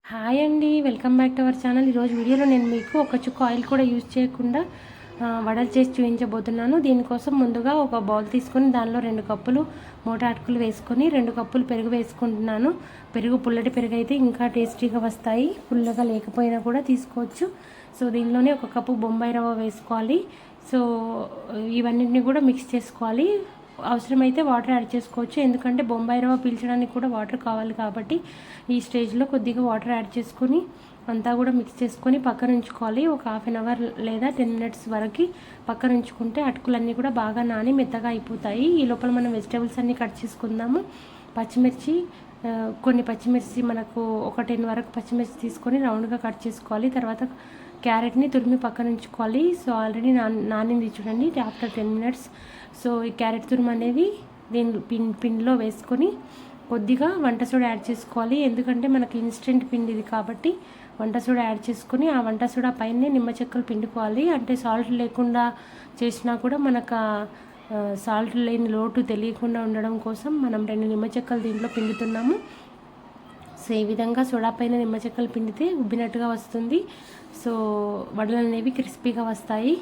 Hi అండి, welcome back to our channel. ఈరోజు వీడియోలో నేను మీకు ఒక చుక్క ఆయిల్ కూడా యూజ్ చేయకుండా వడలు చేసి చూపించబోతున్నాను. దీనికోసం ముందుగా ఒక బౌల్ తీసుకొని దానిలో 2 కప్పులు మోటా అటుకులు వేసుకొని 2 కప్పులు పెరుగు వేసుకుంటున్నాను. పెరుగు పుల్లటి పెరుగు అయితే ఇంకా టేస్టీగా వస్తాయి, పుల్లగా లేకపోయినా కూడా తీసుకోవచ్చు. సో దీనిలోనే 1 కప్పు బొంబాయి రవ్వ వేసుకోవాలి. సో ఇవన్నింటినీ కూడా మిక్స్ చేసుకోవాలి. అవసరమైతే వాటర్ యాడ్ చేసుకోవచ్చు, ఎందుకంటే బొంబాయి రవ్వ పీల్చడానికి కూడా వాటర్ కావాలి కాబట్టి ఈ స్టేజ్లో కొద్దిగా వాటర్ యాడ్ చేసుకొని అంతా కూడా మిక్స్ చేసుకొని పక్కన ఉంచుకోవాలి. ఒక 1/2 అవర్ లేదా 10 మినిట్స్ వరకు పక్కన ఉంచుకుంటే అటుకులన్నీ కూడా బాగా నాని మెత్తగా అయిపోతాయి. ఈ లోపల మనం వెజిటేబుల్స్ అన్నీ కట్ చేసుకుందాము. పచ్చిమిర్చి, కొన్ని పచ్చిమిర్చి మనకు ఒక 10 వరకు పచ్చిమిర్చి తీసుకొని రౌండ్గా కట్ చేసుకోవాలి. తర్వాత క్యారెట్ని తురిమి పక్కన ఉంచుకోవాలి. సో ఆల్రెడీ నానింది చూడండి ఆఫ్టర్ 10 మినిట్స్. సో ఈ క్యారెట్ తురుము అనేది దీని పిండిలో వేసుకొని కొద్దిగా వంట సోడా యాడ్ చేసుకోవాలి, ఎందుకంటే మనకి ఇన్స్టెంట్ పిండి ఇది కాబట్టి వంట సోడా యాడ్ చేసుకొని ఆ వంట సోడా పైనే నిమ్మ చెక్కలు పిండుకోవాలి. అంటే సాల్ట్ లేకుండా చేసినా కూడా మనకు సాల్ట్ లేని లోటు తెలియకుండా ఉండడం కోసం మనం 2 నిమ్మ చెక్కలు దీంట్లో పిండుతున్నాము. సో ఈ విధంగా సోడా పైన నిమ్మ చెక్కలు పిండితే ఉబ్బినట్టుగా వస్తుంది. సో వడలు అనేవి క్రిస్పీగా వస్తాయి.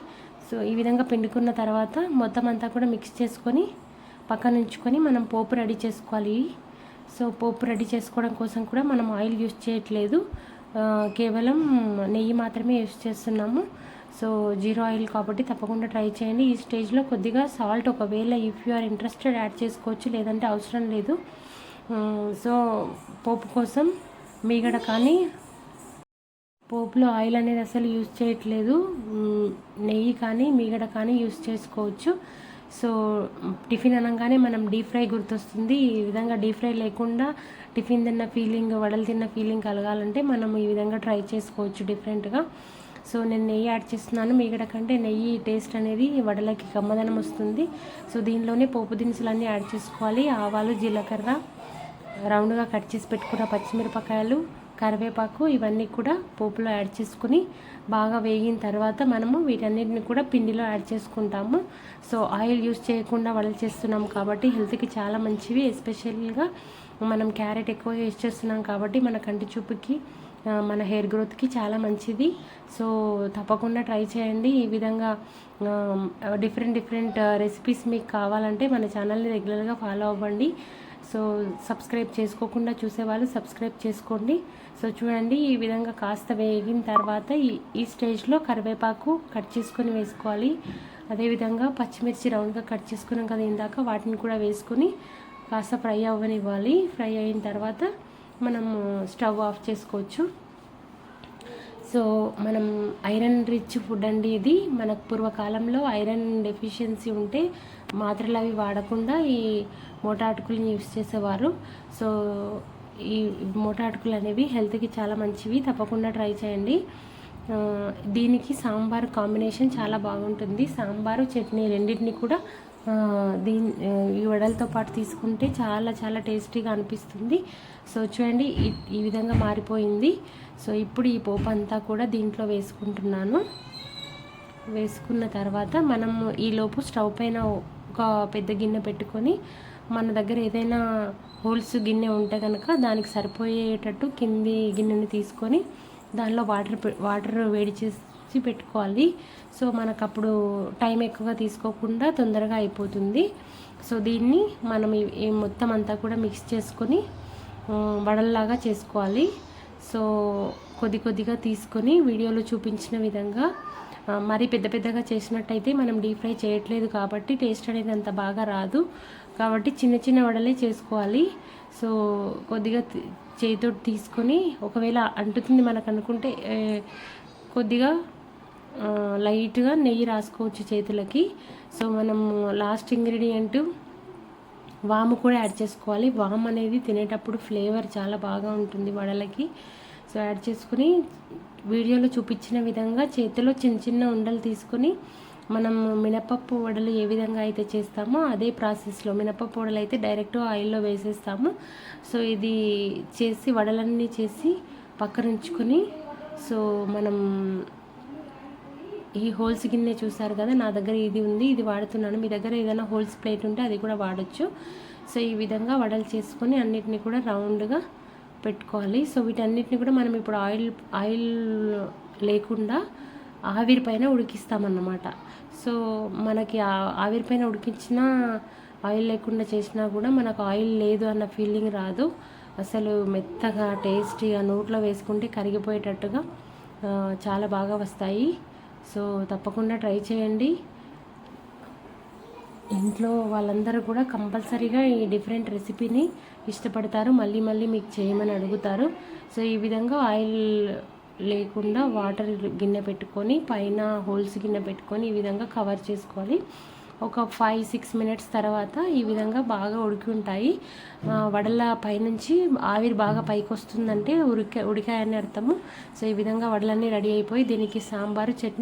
సో ఈ విధంగా పిండుకున్న తర్వాత మొత్తం అంతా కూడా మిక్స్ చేసుకొని పక్కన ఉంచుకొని మనం పోపు రెడీ చేసుకోవాలి. సో పోపు రెడీ చేసుకోవడం కోసం కూడా మనం ఆయిల్ యూస్ చేయట్లేదు, కేవలం నెయ్యి మాత్రమే యూస్ చేస్తున్నాము. సో జీరో ఆయిల్ కాబట్టి తప్పకుండా ట్రై చేయండి. ఈ స్టేజ్లో కొద్దిగా సాల్ట్ ఒకవేళ if you are interested add చేసుకోవచ్చు, లేదంటే అవసరం లేదు. సో పోపు కోసం మీగడ కానీ, పోపులో ఆయిల్ అనేది అసలు యూజ్ చేయట్లేదు, నెయ్యి కానీ మీగడ కానీ యూజ్ చేసుకోవచ్చు. సో టిఫిన్ అనగానే మనం డీప్ ఫ్రై గుర్తొస్తుంది. ఈ విధంగా డీప్ ఫ్రై లేకుండా టిఫిన్ తిన్న ఫీలింగ్, వడలు తిన్న ఫీలింగ్ కలగాలంటే మనం ఈ విధంగా ట్రై చేసుకోవచ్చు డిఫరెంట్గా. సో నేను నెయ్యి యాడ్ చేస్తున్నాను. మీగడ కంటే నెయ్యి టేస్ట్ అనేది వడలకి కమ్మదనం వస్తుంది. సో దీనిలోనే పోపు దినుసులన్నీ యాడ్ చేసుకోవాలి. ఆవాలు, జీలకర్ర, రౌండ్గా కట్ చేసి పెట్టుకున్న పచ్చిమిరపకాయలు, కరివేపాకు, ఇవన్నీ కూడా పోపులో యాడ్ చేసుకుని బాగా వేగిన తర్వాత మనము వీటన్నిటిని కూడా పిండిలో యాడ్ చేసుకుంటాము. సో ఆయిల్ యూస్ చేయకుండా వడలు చేస్తున్నాం కాబట్టి హెల్త్కి చాలా మంచివి. ఎస్పెషల్గా మనం క్యారెట్ ఎక్కువ యూస్ చేస్తున్నాం కాబట్టి మన కంటి చూపుకి, మన హెయిర్ గ్రోత్కి చాలా మంచిది. సో తప్పకుండా ట్రై చేయండి. ఈ విధంగా డిఫరెంట్ రెసిపీస్ మీకు కావాలంటే మన ఛానల్ని రెగ్యులర్గా ఫాలో అవ్వండి. సో సబ్స్క్రైబ్ చేసుకోకుండా చూసేవాళ్ళు సబ్స్క్రైబ్ చేసుకోండి. సో చూడండి, ఈ విధంగా కాస్త వేగిన తర్వాత ఈ స్టేజ్లో కరివేపాకు కట్ చేసుకొని వేసుకోవాలి. అదేవిధంగా పచ్చిమిర్చి రౌండ్గా కట్ చేసుకున్నాం కదా ఇందాక, వాటిని కూడా వేసుకొని కాస్త ఫ్రై అవ్వనివ్వాలి. ఫ్రై అయిన తర్వాత మనం స్టవ్ ఆఫ్ చేసుకోవచ్చు. సో మనం ఐరన్ రిచ్ ఫుడ్ అండి ఇది. మనకు పూర్వకాలంలో ఐరన్ డెఫిషియన్సీ ఉంటే మాత్రలు అవి వాడకుండా ఈ మోటా అటుకులను యూస్ చేసేవారు. సో ఈ మోటా అటుకులు అనేవి హెల్త్కి చాలా మంచివి, తప్పకుండా ట్రై చేయండి. దీనికి సాంబార్ కాంబినేషన్ చాలా బాగుంటుంది. సాంబారు, చట్నీ రెండింటిని కూడా ఈ వడలతో పాటు తీసుకుంటే చాలా చాలా టేస్టీగా అనిపిస్తుంది. సో చూడండి, ఈ విధంగా మారిపోయింది. సో ఇప్పుడు ఈ పోపు అంతా కూడా దీంట్లో వేసుకుంటున్నాను. వేసుకున్న తర్వాత మనం ఈలోపు స్టవ్ పైన ఒక పెద్ద గిన్నె పెట్టుకొని మన దగ్గర ఏదైనా హోల్స్ గిన్నె ఉంటే కనుక దానికి సరిపోయేటట్టు కింది గిన్నెని తీసుకొని దానిలో వాటర్ వేడి చేసి పెట్టుకోవాలి. సో మనకు అప్పుడు టైం ఎక్కువగా తీసుకోకుండా తొందరగా అయిపోతుంది. సో దీన్ని మనం ఈ మొత్తం అంతా కూడా మిక్స్ చేసుకొని వడల్లాగా చేసుకోవాలి. సో కొద్దిగా తీసుకొని వీడియోలో చూపించిన విధంగా, మరి పెద్దగా చేసినట్టయితే మనం డీప్ ఫ్రై చేయట్లేదు కాబట్టి టేస్ట్ అనేది అంత బాగా రాదు, కాబట్టి చిన్న వడలే చేసుకోవాలి. సో కొద్దిగా చేతితో తీసుకొని, ఒకవేళ అంటుతుంది మనకు అనుకుంటే కొద్దిగా లైట్గా నెయ్యి రాసుకోవచ్చు చేతులకి. సో మనం లాస్ట్ ఇంగ్రీడియంట్ వాము కూడా యాడ్ చేసుకోవాలి. వాము అనేది తినేటప్పుడు ఫ్లేవర్ చాలా బాగా ఉంటుంది వడలకి. సో యాడ్ చేసుకుని వీడియోలో చూపించిన విధంగా చేతిలో చిన్న ఉండలు తీసుకొని మనం మినపప్పు వడలు ఏ విధంగా అయితే చేస్తామో అదే ప్రాసెస్లో, మినపప్పు వడలు అయితే డైరెక్ట్ ఆయిల్లో వేసేస్తాము. సో ఇది చేసి వడలన్నీ చేసి పక్కన ఉంచుకొని, సో మనం ఈ హోల్స్ గిన్నె చూసారు కదా, నా దగ్గర ఇది ఉంది, ఇది వాడుతున్నాను. మీ దగ్గర ఏదైనా హోల్స్ ప్లేట్ ఉంటే అది కూడా వాడచ్చు. సో ఈ విధంగా వడలు చేసుకొని అన్నిటిని కూడా రౌండ్గా పెట్టుకోవాలి. సో వీటన్నిటిని కూడా మనం ఇప్పుడు ఆయిల్ లేకుండా ఆవిరి పైన ఉడికిస్తామన్నమాట. సో మనకి ఆవిరి పైన ఉడికించిన ఆయిల్ లేకుండా చేసినా కూడా మనకు ఆయిల్ లేదు అన్న ఫీలింగ్ రాదు. అసలు మెత్తగా టేస్టీగా నోట్లో వేసుకుంటే కరిగిపోయేటట్టుగా చాలా బాగా వస్తాయి. సో తప్పకుండా ట్రై చేయండి. ఇంట్లో వాళ్ళందరూ కూడా కంపల్సరీగా ఈ డిఫరెంట్ రెసిపీని ఇష్టపడతారు, మళ్ళీ మళ్ళీ మీకు చేయమని అడుగుతారు. సో ఈ విధంగా ఆయిల్ లేకుండా వాటర్ గిన్నె పెట్టుకొని పైన హోల్స్ గిన్నె పెట్టుకొని ఈ విధంగా కవర్ చేసుకోవాలి. ఒక 5-6 మినిట్స్ తర్వాత ఈ విధంగా బాగా ఉడికి ఉంటాయి. వడల పైనుంచి ఆవిరి బాగా పైకి వస్తుందంటే ఉడికాయని అర్థము. సో ఈ విధంగా వడలన్నీ రెడీ అయిపోయి దీనికి సాంబారు చట్నీ